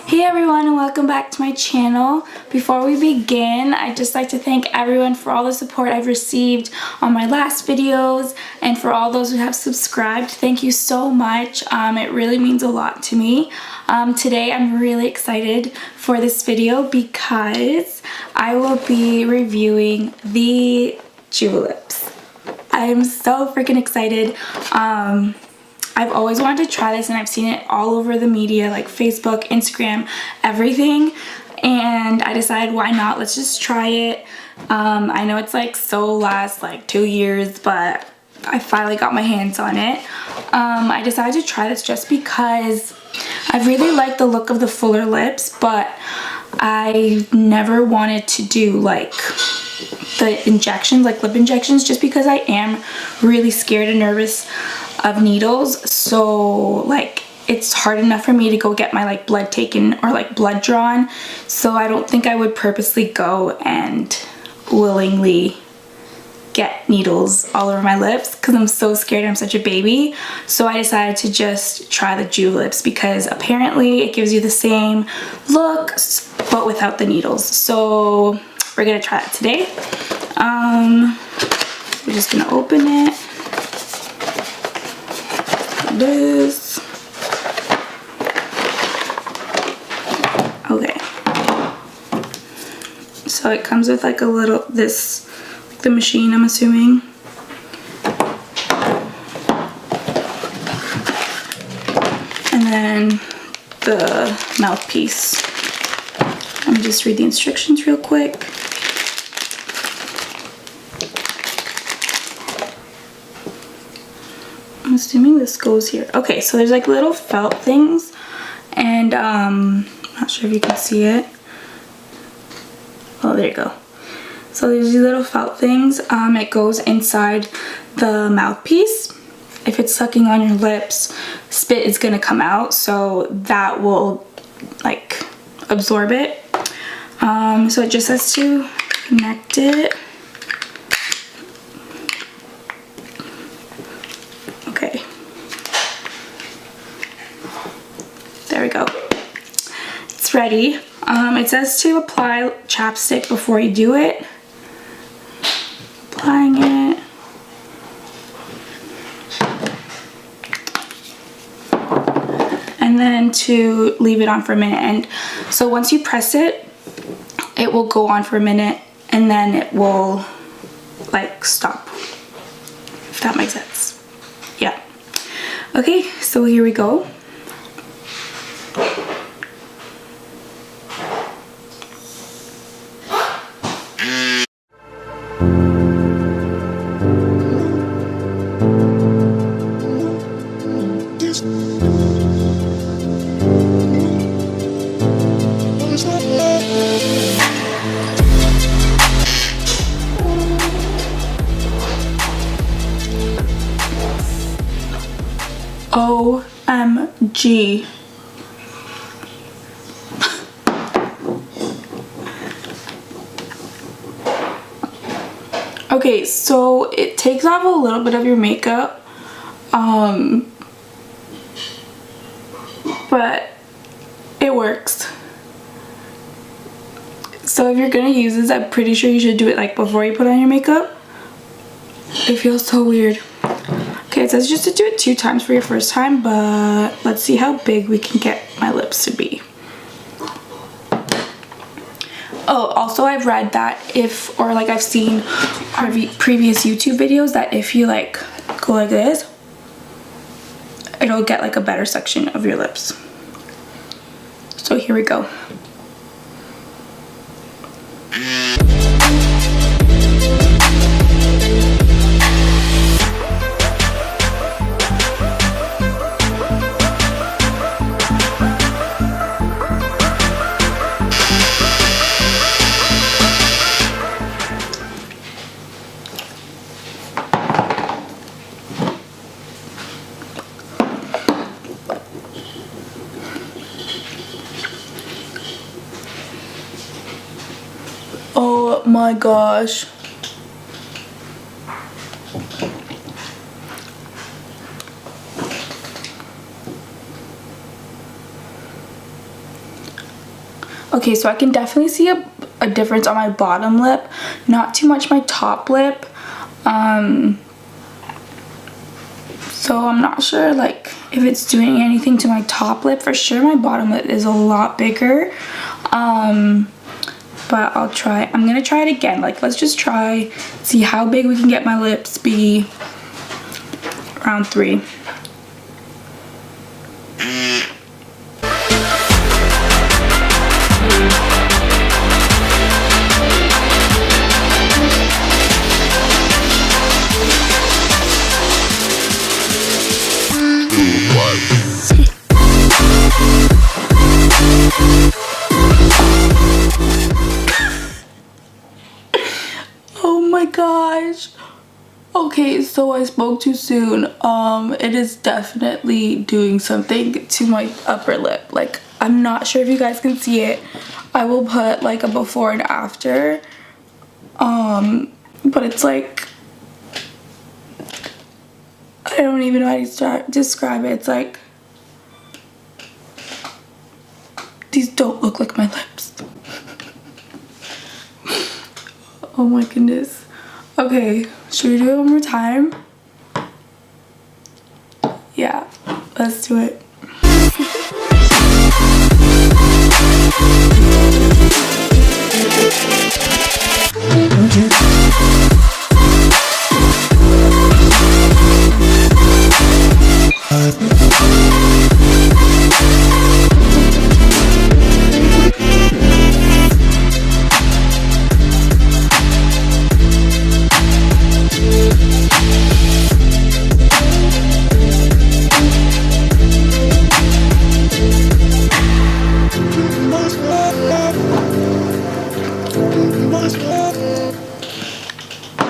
Hey everyone, and welcome back to my channel. Before we begin, I'd just like to thank everyone for all the support I've received on my last videos and for all those who have subscribed. Thank you so much. It really means a lot to me. Today I'm really excited for this video because I will be reviewing the JuvaLips. I'm so freaking excited. I've always wanted to try this and I've seen it all over the media, like Facebook, Instagram, everything, and I decided why not, let's just try it. I know it's like so last like 2 years, but I finally got my hands on it. I decided to try this just because I really like the look of the fuller lips, but I never wanted to do like the injections, like lip injections, just because I am really scared and nervous of needles. So like it's hard enough for me to go get my like blood taken or like blood drawn, so I don't think I would purposely go and willingly get needles all over my lips because I'm so scared. I'm such a baby. So I decided to just try the JuvaLips because apparently it gives you the same look but without the needles. So we're gonna try it today. We're just gonna open it. This. Okay. So it comes with like a little, the machine, I'm assuming. And then the mouthpiece. Let me just read the instructions real quick. I'm assuming this goes here. Okay, so there's like little felt things, and I'm not sure if you can see it. Oh, there you go. So there's these little felt things. It goes inside the mouthpiece. If it's sucking on your lips, spit is gonna come out, so that will like absorb it. So it just has to connect it. Okay. There we go. It's ready. It says to apply chapstick before you do it. Applying it. And then to leave it on for a minute. And so once you press it, it will go on for a minute and then it will like stop. If that makes sense. Yeah. Okay, so here we go. OMG. Okay, so it takes off a little bit of your makeup, but it works. So if you're gonna use this, I'm pretty sure you should do it like before you put on your makeup. It feels so weird. Okay, it says just to do it 2 times for your first time, but let's see how big we can get my lips to be. Oh, also I've read that if, or like I've seen previous YouTube videos, that if you like go like this, it'll get like a better section of your lips. So here we go. Oh my gosh. Okay, so I can definitely see a difference on my bottom lip, not too much my top lip. So I'm not sure like if it's doing anything to my top lip. For sure my bottom lip is a lot bigger. But I'll try. I'm gonna try it again. Like, let's just try, see how big we can get my lips be. Round 3. Oh my gosh. Okay, so I spoke too soon. It is definitely doing something to my upper lip. Like, I'm not sure if you guys can see it. I will put like a before and after. But it's like, I don't even know how to describe it. It's like, these don't look like my lips. Oh my goodness. Okay, should we do it one more time? Yeah, let's do it.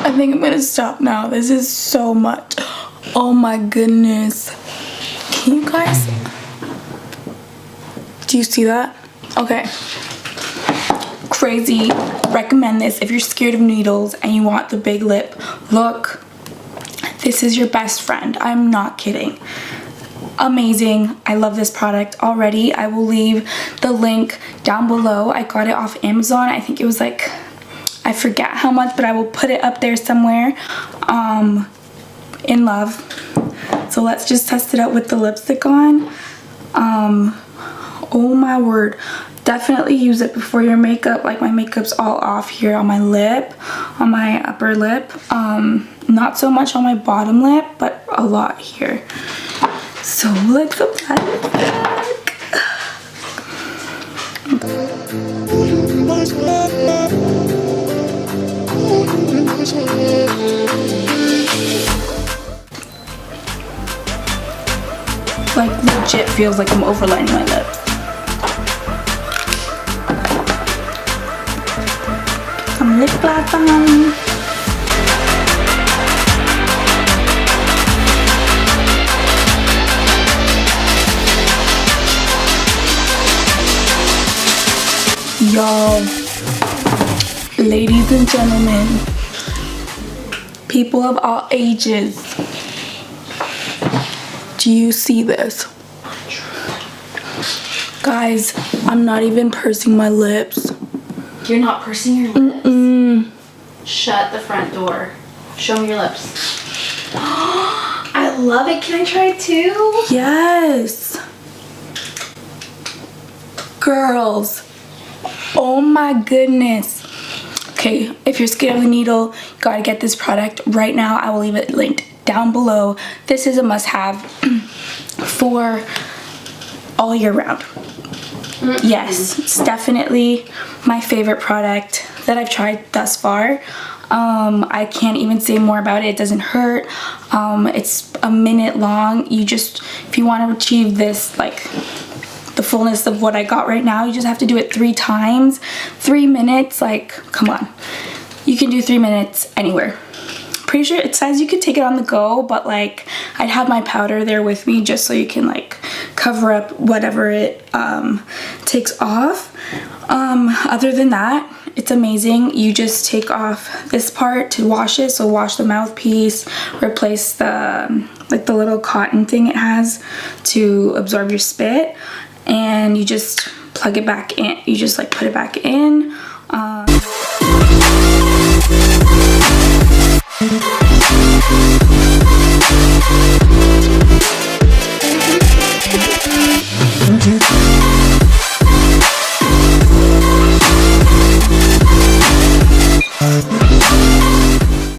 I think I'm gonna stop now. This is so much. Oh my goodness. Can you guys? Do you see that? Okay. Crazy. Recommend this if you're scared of needles and you want the big lip look. This is your best friend. I'm not kidding. Amazing. I love this product already. I will leave the link down below. I got it off Amazon. I think it was like, I forget how much, but I will put it up there somewhere. In love. So let's just test it out with the lipstick on. Oh my word. Definitely use it before your makeup. Like, my makeup's all off here on my lip, on my upper lip. Not so much on my bottom lip, but a lot here. So let's apply it back. Like, legit feels like I'm overlining my lips. Some lip gloss on. Y'all, ladies and gentlemen, people of all ages, do you see this? Guys, I'm not even pursing my lips. You're not pursing your lips? Shut the front door. Show me your lips. I love it. Can I try it too? Yes. Girls. Oh my goodness. Okay, if you're scared of the needle, you gotta get this product right now. I will leave it linked down below. This is a must-have for all year round. Yes, it's definitely my favorite product that I've tried thus far. I can't even say more about it. It doesn't hurt. It's a minute long. You just, if you want to achieve this, like, the fullness of what I got right now, you just have to do it 3 times. 3 minutes, like, come on. You can do 3 minutes anywhere. Pretty sure it says you could take it on the go, but like, I'd have my powder there with me just so you can like cover up whatever it takes off. Other than that, it's amazing. You just take off this part to wash it. So wash the mouthpiece, replace the like the little cotton thing it has to absorb your spit, and you just plug it back in. You just like put it back in.